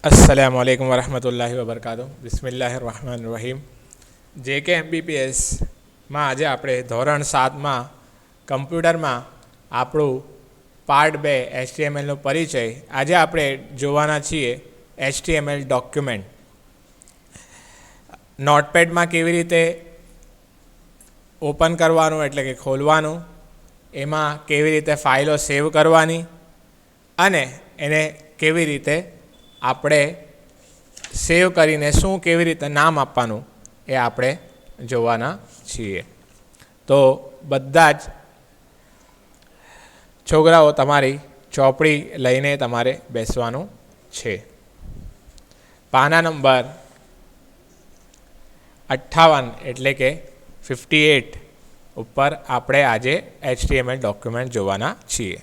अस्सलामुअलैकुम वरहमतुल्लाहि वबरकातुहू। बिस्मिल्लाहिर्रहमानिर्रहीम। JK MBPS में आज आप धोरण 7 में कम्प्यूटर में આપણું પાર્ટ 2 HTML परिचय आज आप જોવાના છીએ। HTML ડોક્યુમેન્ટ નોટપેડ में કેવી રીતે ઓપન કરવાનું એટલે કે ખોલવાનું, એમાં કેવી રીતે ફાઇલો સેવ કરવાની અને એને કેવી રીતે આપણે સેવ કરીને શું કેવી રીતે નામ આપવાનું એ આપણે જોવાના છીએ। તો બધા જ છોકરાઓ તમારી ચોપડી લઈને તમારે બેસવાનું છે। પાના નંબર 58 એટલે કે 58 ઉપર આપણે આજે HTML ડોક્યુમેન્ટ જોવાના છીએ।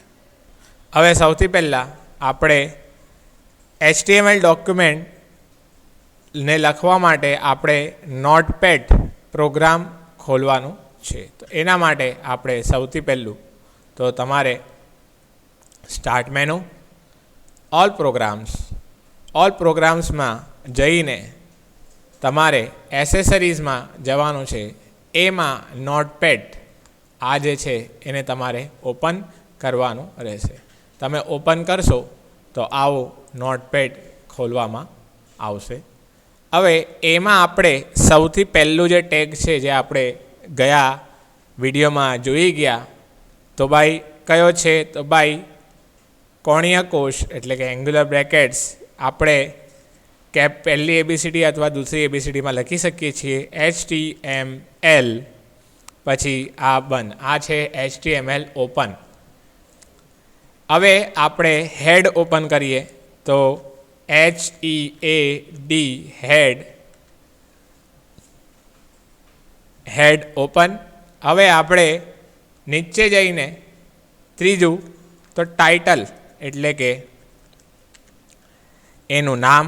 હવે સૌથી પહેલાં આપણે HTML ડોક્યુમેન્ટને લખવા માટે આપણે નોટપેડ પ્રોગ્રામ ખોલવાનું છે। તો એના માટે આપણે સૌથી પહેલું તો તમારે સ્ટાર્ટ મેનુ, ઓલ પ્રોગ્રામ્સમાં જઈને તમારે એસેસરીઝમાં જવાનું છે। એમાં નોટપેડ આ જે છે એને તમારે ઓપન કરવાનું રહેશે। તમે ઓપન કરશો તો આવું નોટપેડ ખોલવામાં આવશે। હવે એમાં આપણે સૌથી પહેલું જે ટેગ છે જે આપણે ગયા વિડીયોમાં જોઈ ગયા તો ભાઈ કયો છે, તો ભાઈ કોણીય કોષ એટલે કે એંગ્યુલર બ્રેકેટ્સ આપણે પહેલી ABCD અથવા દૂસરી ABCDમાં લખી શકીએ છીએ HTML, પછી આ બંધ, આ છે HTML ઓપન। હવે આપણે હેડ ઓપન કરીએ તો HEAD હેડ ઓપન। હવે આપણે નીચે જઈને ત્રીજું તો ટાઇટલ એટલે કે એનું નામ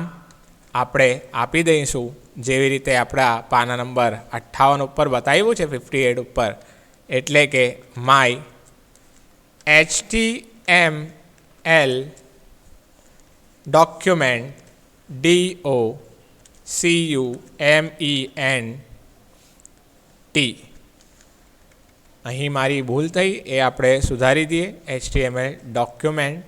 આપણે આપી દઈશું, જેવી રીતે આપણા પાના નંબર 58 ઉપર બતાવ્યું છે 58 ઉપર, એટલે કે માય HTML ડોક્યુમેન્ટ DOCUMENT। અહીં મારી ભૂલ થઈ એ આપણે સુધારી દઈએ, HTML ડોક્યુમેન્ટ।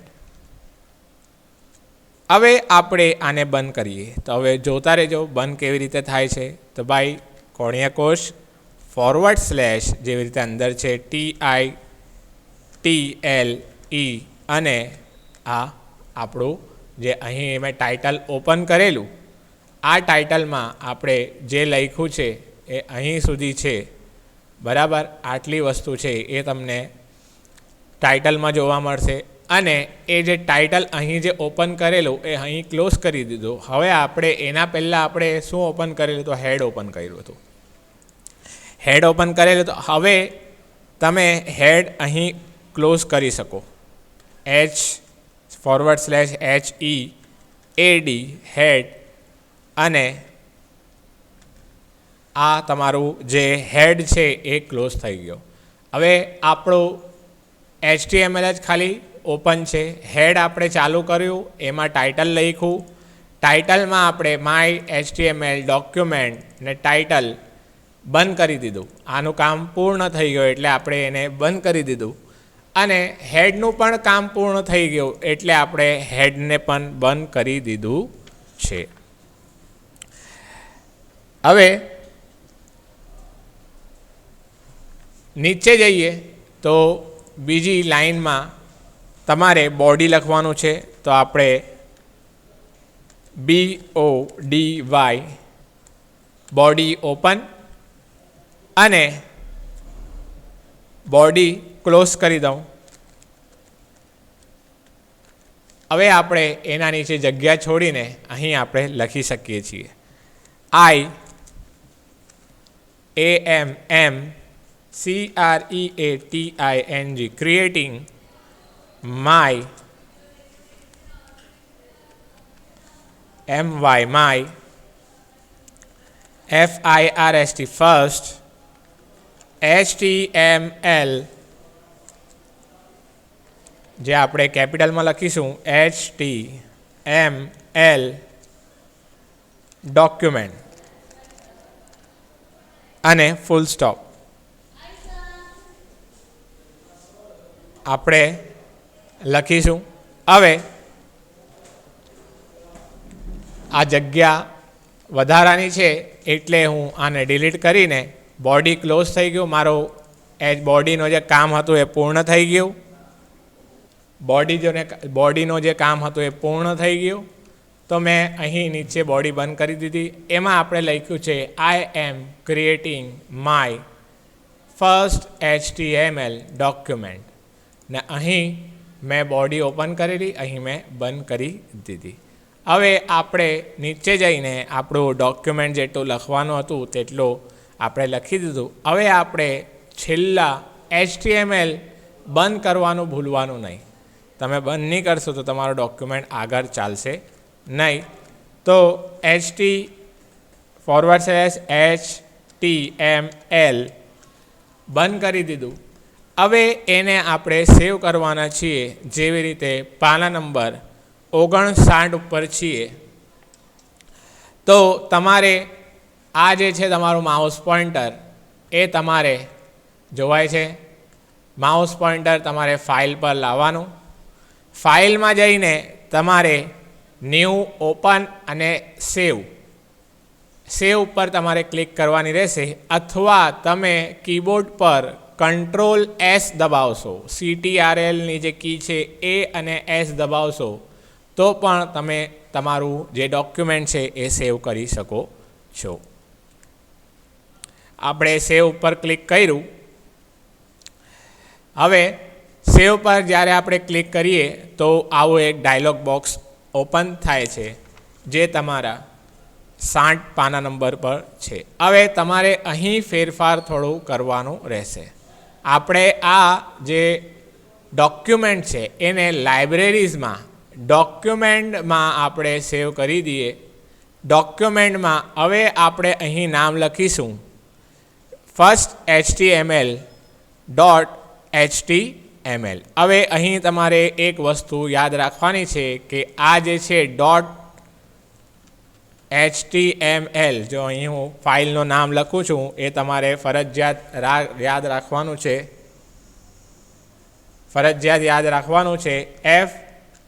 હવે આપણે આને બંધ કરીએ તો હવે જોતા રહેજો બંધ કેવી રીતે થાય છે। તો ભાઈ કોણીય કોષ / જેવી રીતે અંદર છે TITLE અને આ આપણું જે અહીં મેં ટાઇટલ ઓપન કરેલું, આ ટાઇટલમાં આપણે જે લખ્યું છે એ અહીં સુધી છે, બરાબર। આટલી વસ્તુ છે એ તમને ટાઇટલમાં જોવા મળશે અને એ જે ટાઇટલ અહીં જે ઓપન કરેલું એ અહીં ક્લોઝ કરી દીધું। હવે આપણે એના પહેલાં આપણે શું ઓપન કરેલું, તો હેડ ઓપન કર્યું હતું। હેડ ઓપન કરેલું તો હવે તમે હેડ અહીં ક્લોઝ કરી શકો, HEAD હેડ, અને આ તમારું જે હેડ છે એ ક્લોઝ થઈ ગયો। હવે આપણું HTML જ ખાલી ઓપન છે, હેડ આપણે ચાલુ કર્યું, એમાં ટાઇટલ લખ્યું, ટાઇટલમાં આપણે માય HTML ડોક્યુમેન્ટ ને ટાઇટલ બંધ કરી દીધું। આનું કામ પૂર્ણ થઈ ગયું એટલે આપણે એને બંધ કરી દીધું, અને હેડનું પણ કામ પૂર્ણ થઈ ગયું એટલે આપણે હેડને પણ બંધ કરી દીધું છે। હવે નીચે જઈએ તો બીજી લાઇનમાં તમારે બોડી લખવાનું છે। તો આપણે BODY બોડી ઓપન અને બોડી ક્લોઝ કરી દઉં। હવે આપણે એના નીચે જગ્યા છોડીને અહીં આપણે લખી શકીએ છીએ CREATING creating my FIRST first HTML જે આપણે કેપિટલમાં લખીશું HTML ડોક્યુમેન્ટ અને ફૂલ સ્ટોપ. આપણે લખીશું. હવે આ જગ્યા વધારાની છે એટલે હું આને ડિલીટ કરીને બોડી ક્લોઝ થઈ ગયું. મારો બોડીનું જે કામ હતું એ પૂર્ણ થઈ ગયું. બોડીનું જે કામ હતું એ પૂર્ણ થઈ ગયું. તો મેં અહીં નીચે બોડી બંધ કરી દીધી. એમાં આપણે લખ્યું છે I am creating my first HTML document. ને અહીં મેં બોડી ઓપન કરેલી, અહીં મેં બંધ કરી દીધી. હવે આપણે નીચે જઈને આપણું ડોક્યુમેન્ટ જેટલું લખવાનું હતું તેટલું આપણે લખી દીધું. હવે આપણે છેલ્લા HTML બંધ કરવાનું ભૂલવાનું નહીં. તમે બંધ નહીં કરશો તો તમારું ડોક્યુમેન્ટ આગળ ચાલશે નહીં. તો HTML બંધ કરી દીધું. હવે એને આપણે સેવ કરવાના છીએ. જેવી રીતે પાના નંબર 59 ઉપર છીએ. તો તમારે આ જે છે તમારું માઉસ પોઇન્ટર એ તમારે જોવાય છે. માઉસ પોઇન્ટર તમારે ફાઇલ પર લાવવાનું. ફાઇલમાં જઈને તમારે ન્યૂ ઓપન અને સેવ ઉપર તમારે ક્લિક કરવાની રહેશે. અથવા તમે કીબોર્ડ પર Ctrl+S દબાવશો, CTRLની જે કી છે એ અને S દબાવશો તો પણ તમે તમારું જે ડોક્યુમેન્ટ છે એ સેવ કરી શકો છો. આપણે સેવ ઉપર ક્લિક કર્યું. હવે સેવ પર જ્યારે આપણે ક્લિક કરીએ તો આવો એક ડાયલોગ બોક્સ ઓપન થાય છે જે તમારા 60 પાના નંબર પર છે. હવે તમારે અહીં ફેરફાર થોડું કરવાનું રહેશે. આપણે આ જે ડોક્યુમેન્ટ છે એને લાઇબ્રેરીઝમાં ડોક્યુમેન્ટમાં આપણે સેવ કરી દઈએ. ડોક્યુમેન્ટમાં હવે આપણે અહીં નામ લખીશું ફર્સ્ટ HTML. હવે અહીં તમારે એક વસ્તુ યાદ રાખવાની છે કે આ જે છે .html, જો અહીં હું ફાઇલનું નામ લખું છું એ તમારે ફરજિયાત યાદ રાખવાનું છે.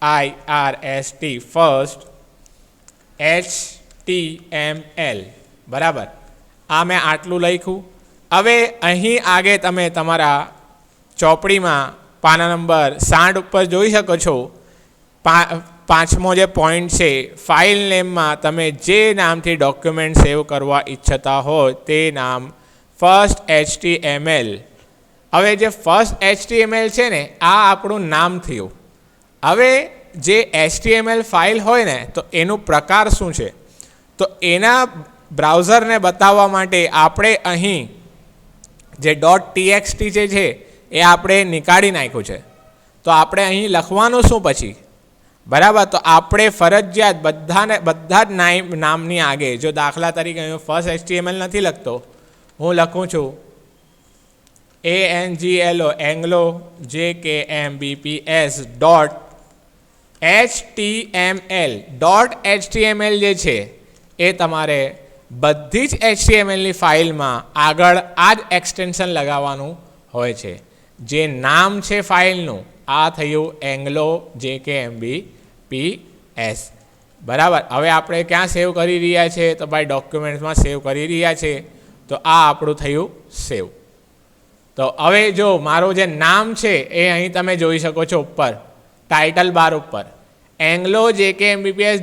FIRST first HTML. બરાબર, આ મેં આટલું લખ્યું. હવે અહીં આગે તમે તમારા ચોપડીમાં પાના નંબર 60 ઉપર જોઈ શકો છો. પાંચમો જે પોઈન્ટ છે, ફાઇલ નેમમાં તમે જે નામથી ડોક્યુમેન્ટ સેવ કરવા ઈચ્છતા હોય તે નામ ફર્સ્ટ HTML. હવે જે ફર્સ્ટ HTML છે ને આ આપણું નામ થયું. હવે જે HTML ફાઇલ હોય ને તો એનું પ્રકાર શું છે, તો એના બ્રાઉઝરને બતાવવા માટે આપણે અહીં જે .txt જે છે એ આપણે નીકાળી નાખ્યું છે. તો આપણે અહીં લખવાનું શું પછી, બરાબર? તો આપણે ફરજિયાત બધા જ નામની આગે, જો દાખલા તરીકે હું ફર્સ્ટ HTML નથી લખતો, હું લખું છું ANGLO JKMBPS .HTML જે છે એ તમારે બધી જ HTMLની ફાઇલમાં આગળ આ જ એક્સટેન્શન લગાવવાનું હોય છે. જે નામ છે ફાઇલનું આ થયું એંગ્લો JKMBPS. બરાબર. હવે આપણે ક્યાં સેવ કરી રહ્યા છે, તો ભાઈ ડોક્યુમેન્ટ્સમાં સેવ કરી રહ્યા છે. તો આ આપણું થયું સેવ. તો હવે જો મારું જે નામ છે એ અહીં તમે જોઈ શકો છો ઉપર ટાઇટલ બાર ઉપર એંગ્લો JKMBPS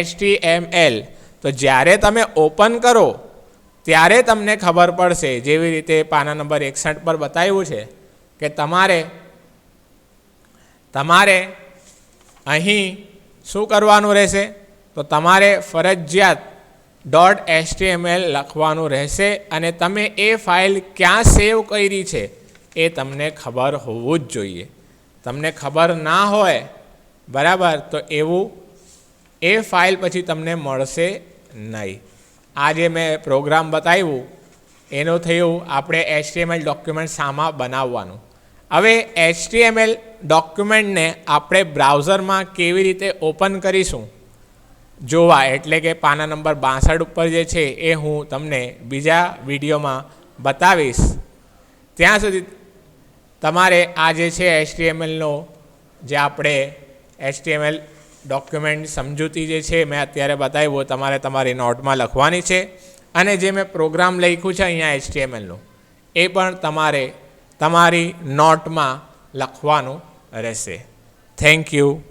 .HTML. તો જ્યારે તમે ઓપન કરો ત્યારે તમને ખબર પડશે, જેવી રીતે પાના નંબર 61 પર બતાવ્યું છે કે તમારે અહીં શું કરવાનું રહેશે, તો તમારે ફરજિયાત .html લખવાનું રહેશે અને તમે એ ફાઇલ ક્યાં સેવ કરી છે એ તમને ખબર હોવું જ જોઈએ. તમને ખબર ના હોય, બરાબર, તો એવું એ ફાઇલ પછી તમને મળશે નહીં. આ જે મેં પ્રોગ્રામ બતાવ્યું એનું થયું આપણે HTML ડોક્યુમેન્ટ શામાં બનાવવાનું. હવે HTML ડોક્યુમેન્ટને આપણે બ્રાઉઝરમાં કેવી રીતે ઓપન કરીશું, જોવા એટલે કે પાના નંબર 62 ઉપર જે છે એ હું તમને બીજા વિડીયોમાં બતાવીશ. ત્યાં સુધી તમારે આ જે છે HTMLનો જે આપણે HTML ડોક્યુમેન્ટ સમજૂતી જે છે મેં અત્યારે બતાવ્યું તમારે તમારી નોટમાં લખવાની છે. અને જે મેં પ્રોગ્રામ લખ્યું છે અહીંયા HTMLનું એ પણ તમારે તમારી નોટમાં લખવાનું રહેશે. Thank you.